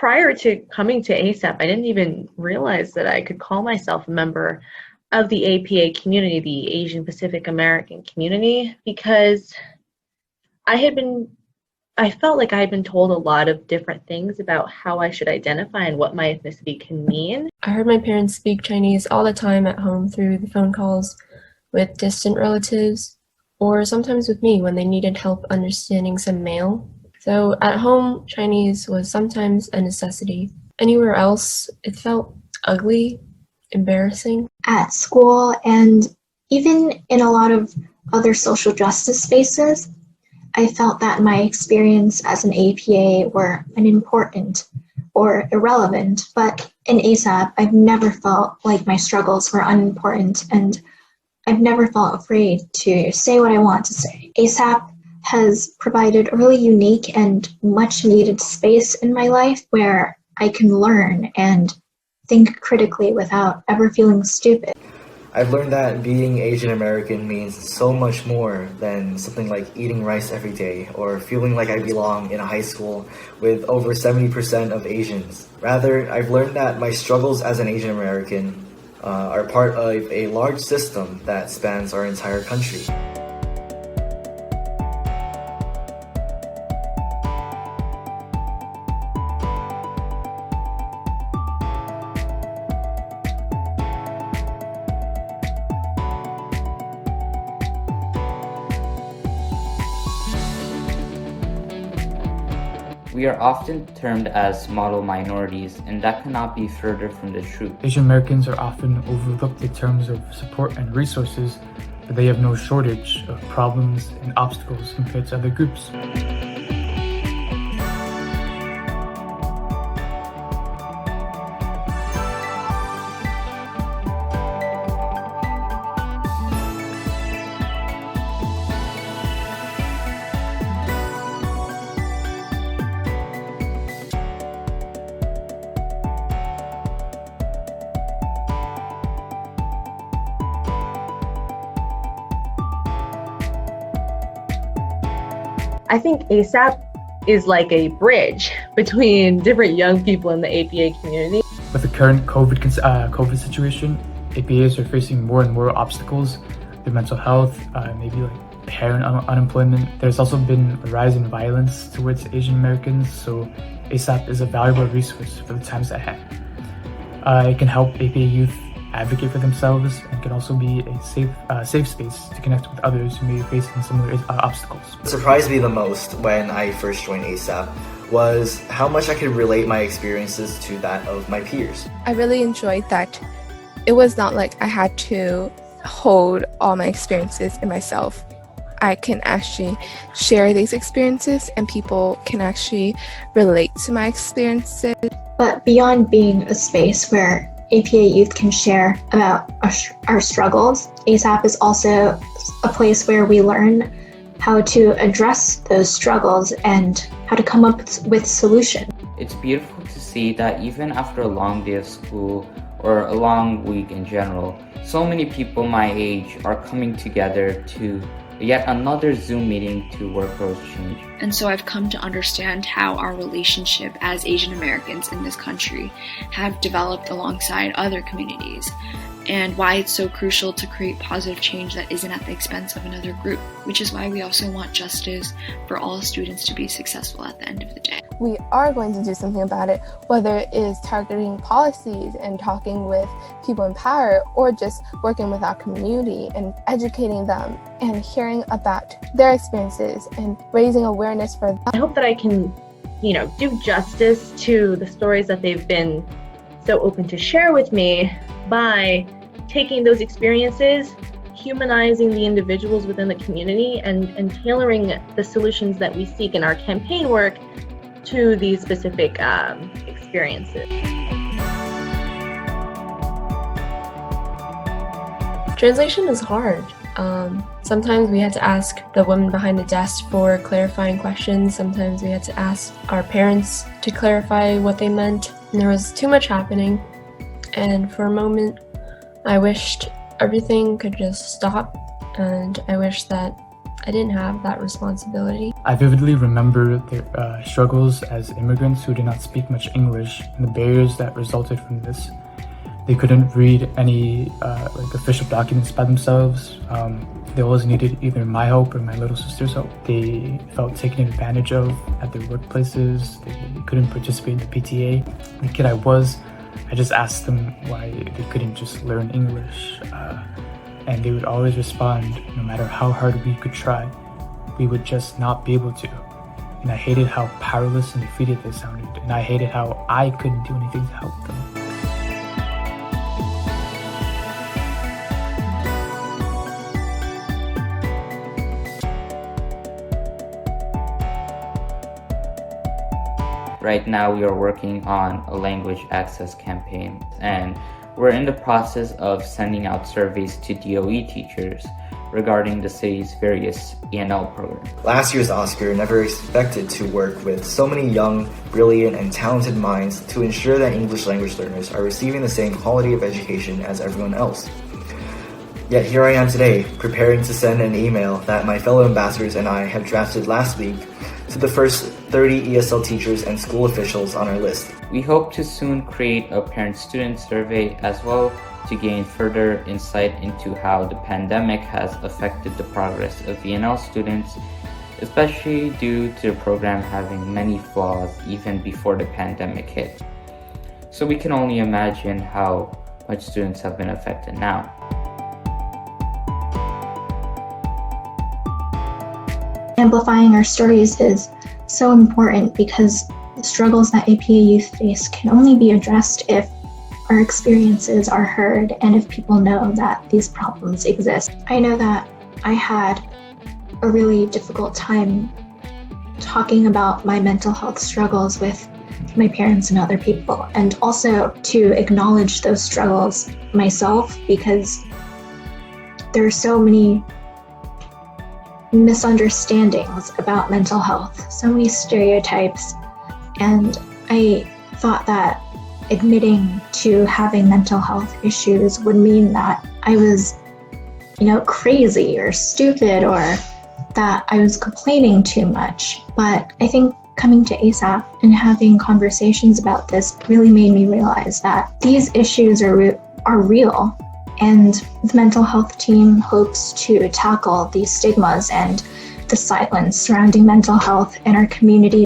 Prior to coming to ASAP, I didn't even realize that I could call myself a member of the APA community, the Asian Pacific American community, because I had been I felt like I had been told a lot of different things about how I should identify and what my ethnicity can mean. I heard my parents speak Chinese all the time at home through the phone calls with distant relatives, or sometimes with me when they needed help understanding some mail. So at home, Chinese was sometimes a necessity. Anywhere else, it felt ugly, embarrassing. At school and even in a lot of other social justice spaces, I felt that my experience as an APA were unimportant or irrelevant, but in ASAP, I've never felt like my struggles were unimportant, and I've never felt afraid to say what I want to say. ASAP has provided a really unique and much needed space in my life where I can learn and think critically without ever feeling stupid. I've learned that being Asian American means so much more than something like eating rice every day or feeling like I belong in a high school with over 70% of Asians. Rather, I've learned that my struggles as an Asian American are part of a large system that spans our entire country. We are often termed as model minorities, and that cannot be further from the truth. Asian Americans are often overlooked in terms of support and resources, but they have no shortage of problems and obstacles compared to other groups. I think ASAP is like a bridge between different young people in the APA community. With the current COVID situation, APAs are facing more and more obstacles. Their mental health, maybe like parent unemployment. There's also been a rise in violence towards Asian Americans, so ASAP is a valuable resource for the times ahead. It can help APA youth advocate for themselves and can also be a safe space to connect with others who may be facing similar obstacles. What surprised me the most when I first joined ASAP was how much I could relate my experiences to that of my peers. I really enjoyed that it was not like I had to hold all my experiences in myself. I can actually share these experiences and people can actually relate to my experiences. But beyond being a space where APA youth can share about our struggles, ASAP is also a place where we learn how to address those struggles and how to come up with solutions. It's beautiful to see that even after a long day of school or a long week in general, so many people my age are coming together to yet another Zoom meeting to work towards change. And so I've come to understand how our relationship as Asian Americans in this country have developed alongside other communities, and why it's so crucial to create positive change that isn't at the expense of another group, which is why we also want justice for all students to be successful at the end of the day. We are going to do something about it, whether it is targeting policies and talking with people in power, or just working with our community and educating them and hearing about their experiences and raising awareness for them. I hope that I can, do justice to the stories that they've been so open to share with me by taking those experiences, humanizing the individuals within the community, and tailoring the solutions that we seek in our campaign work to these specific experiences. Translation is hard. Sometimes we had to ask the woman behind the desk for clarifying questions. Sometimes we had to ask our parents to clarify what they meant. And there was too much happening. And for a moment, I wished everything could just stop. And I wish that I didn't have that responsibility. I vividly remember their struggles as immigrants who did not speak much English and the barriers that resulted from this. They couldn't read any official documents by themselves. They always needed either my help or my little sister's help. They felt taken advantage of at their workplaces. They couldn't participate in the PTA. The kid I just asked them why they couldn't just learn English. And they would always respond, no matter how hard we could try, we would just not be able to. And I hated how powerless and defeated they sounded. And I hated how I couldn't do anything to help them. Right now, we are working on a language access campaign, and we're in the process of sending out surveys to DOE teachers regarding the city's various ENL programs. Last year's Oscar never expected to work with so many young, brilliant, and talented minds to ensure that English language learners are receiving the same quality of education as everyone else. Yet here I am today, preparing to send an email that my fellow ambassadors and I have drafted last week to the first 30 ESL teachers and school officials on our list. We hope to soon create a parent-student survey as well to gain further insight into how the pandemic has affected the progress of ENL students, especially due to the program having many flaws even before the pandemic hit. So we can only imagine how much students have been affected now. Amplifying our stories is so important because the struggles that APA youth face can only be addressed if our experiences are heard and if people know that these problems exist. I know that I had a really difficult time talking about my mental health struggles with my parents and other people, and also to acknowledge those struggles myself, because there are so many misunderstandings about mental health, so many stereotypes, and I thought that admitting to having mental health issues would mean that I was, crazy or stupid, or that I was complaining too much. But I think coming to ASAP and having conversations about this really made me realize that these issues are real. And the mental health team hopes to tackle these stigmas and the silence surrounding mental health in our community.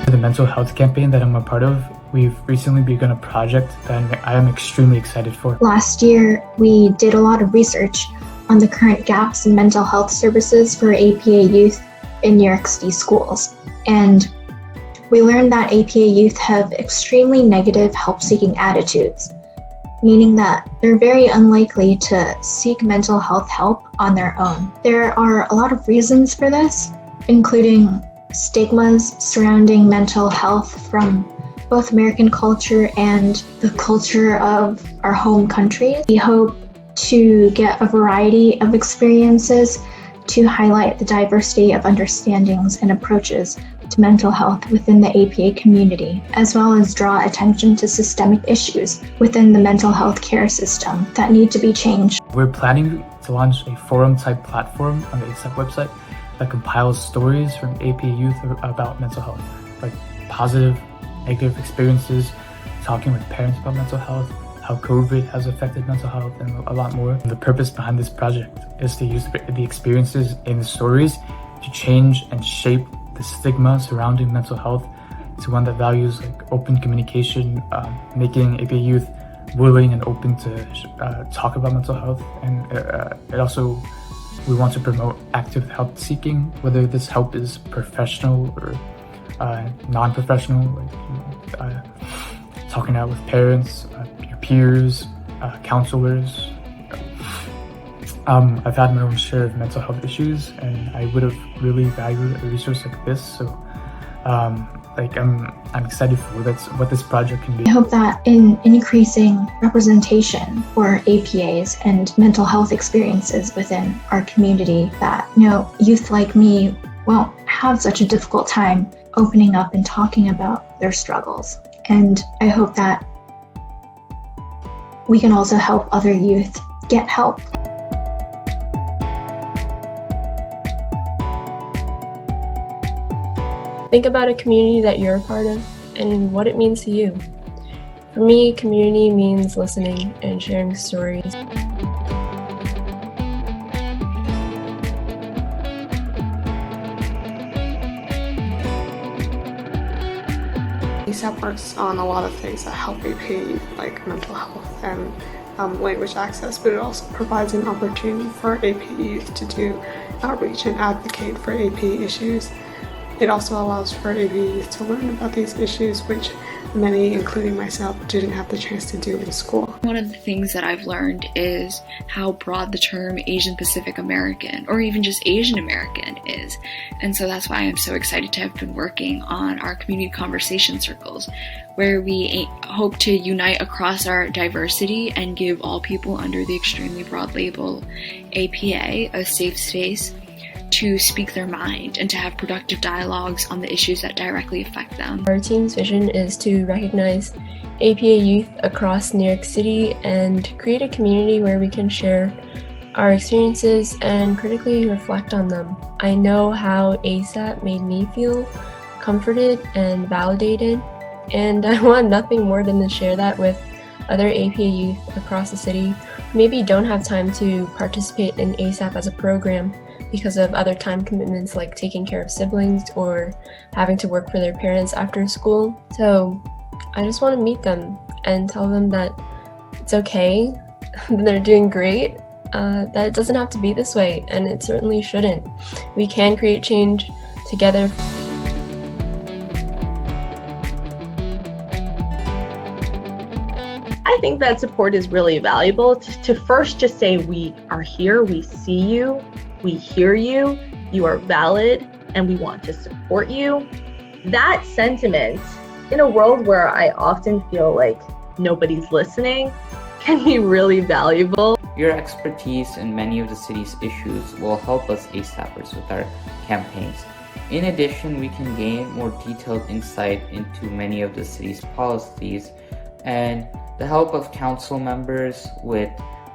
The mental health campaign that I'm a part of, we've recently begun a project that I am extremely excited for. Last year, we did a lot of research on the current gaps in mental health services for APA youth in New York City schools. And we learned that APA youth have extremely negative help-seeking attitudes, meaning that they're very unlikely to seek mental health help on their own. There are a lot of reasons for this, including stigmas surrounding mental health from both American culture and the culture of our home country. We hope to get a variety of experiences to highlight the diversity of understandings and approaches to mental health within the APA community, as well as draw attention to systemic issues within the mental health care system that need to be changed. We're planning to launch a forum-type platform on the ASAP website that compiles stories from APA youth about mental health, like positive, negative experiences, talking with parents about mental health, how COVID has affected mental health, and a lot more. And the purpose behind this project is to use the experiences in the stories to change and shape the stigma surrounding mental health to one that values open communication, making APA youth willing and open to talk about mental health. And it also, we want to promote active help seeking, whether this help is professional or non-professional, talking out with parents, your peers, counselors. I've had my own share of mental health issues, and I would have really valued a resource like this. So, I'm excited for what this project can be. I hope that in increasing representation for APAs and mental health experiences within our community, that youth like me won't have such a difficult time opening up and talking about their struggles. And I hope that we can also help other youth get help. Think about a community that you're a part of and what it means to you. For me, community means listening and sharing stories. ASAP works on a lot of things that help AP, like mental health and language access, but it also provides an opportunity for AP youth to do outreach and advocate for AP issues. It also allows for AP youth to learn about these issues, which many, including myself, didn't have the chance to do in school. One of the things that I've learned is how broad the term Asian Pacific American, or even just Asian American, is. And so that's why I'm so excited to have been working on our community conversation circles, where we hope to unite across our diversity and give all people under the extremely broad label APA a safe space to speak their mind and to have productive dialogues on the issues that directly affect them. Our team's vision is to recognize APA youth across New York City and create a community where we can share our experiences and critically reflect on them. I know how ASAP made me feel comforted and validated, and I want nothing more than to share that with other APA youth across the city who maybe don't have time to participate in ASAP as a program because of other time commitments like taking care of siblings or having to work for their parents after school. So I just want to meet them and tell them that it's okay, they're doing great, that it doesn't have to be this way, and it certainly shouldn't. We can create change together. I think that support is really valuable to first just say, we are here, we see you, we hear you, you are valid, and we want to support you. That sentiment, in a world where I often feel like nobody's listening, can be really valuable. Your expertise in many of the city's issues will help us ASAPers with our campaigns. In addition, we can gain more detailed insight into many of the city's policies, and the help of council members with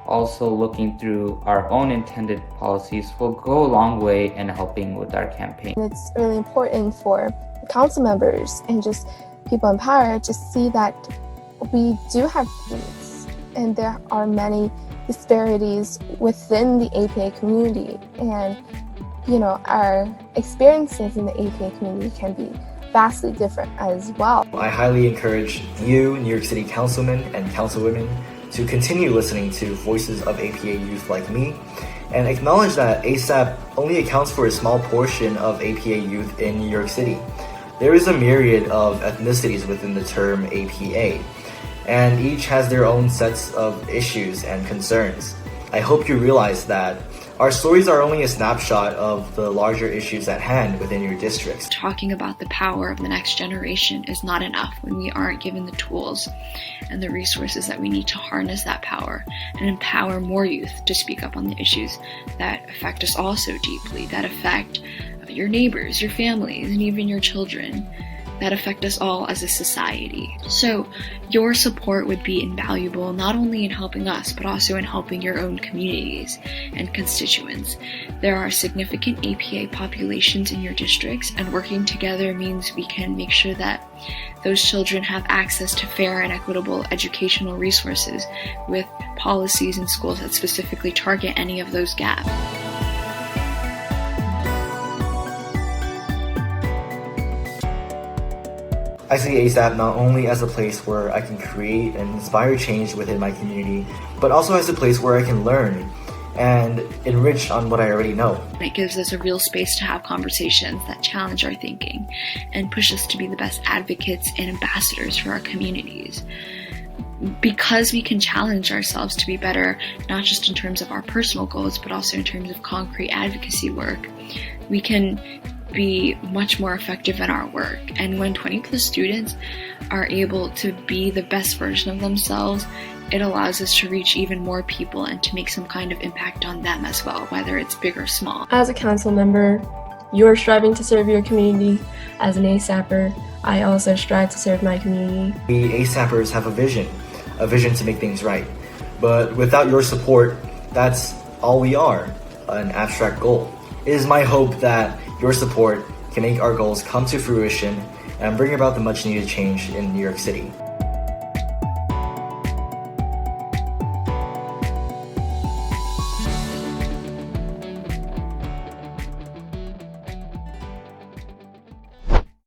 also looking through our own intended policies will go a long way in helping with our campaign. It's really important for council members and just people in power to see that we do have needs and there are many disparities within the APA community, and our experiences in the APA community can be vastly different as well. I highly encourage you, New York City councilmen and councilwomen, to continue listening to voices of APA youth like me, and acknowledge that ASAP only accounts for a small portion of APA youth in New York City. There is a myriad of ethnicities within the term APA, and each has their own sets of issues and concerns. I hope you realize that our stories are only a snapshot of the larger issues at hand within your districts. Talking about the power of the next generation is not enough when we aren't given the tools and the resources that we need to harness that power and empower more youth to speak up on the issues that affect us all so deeply, that affect your neighbors, your families, and even your children, that affect us all as a society. So your support would be invaluable, not only in helping us, but also in helping your own communities and constituents. There are significant APA populations in your districts, and working together means we can make sure that those children have access to fair and equitable educational resources with policies in schools that specifically target any of those gaps. I see ASAP not only as a place where I can create and inspire change within my community, but also as a place where I can learn and enrich on what I already know. It gives us a real space to have conversations that challenge our thinking and push us to be the best advocates and ambassadors for our communities. Because we can challenge ourselves to be better, not just in terms of our personal goals, but also in terms of concrete advocacy work, we can be much more effective in our work. And when 20 plus students are able to be the best version of themselves, it allows us to reach even more people and to make some kind of impact on them as well, whether it's big or small. As a council member, You're striving to serve your community. As an ASAPper, I also strive to serve my community. We ASAPers have a vision to make things right. But without your support, that's all we are, an abstract goal. It is my hope that your support can make our goals come to fruition and bring about the much needed change in New York City.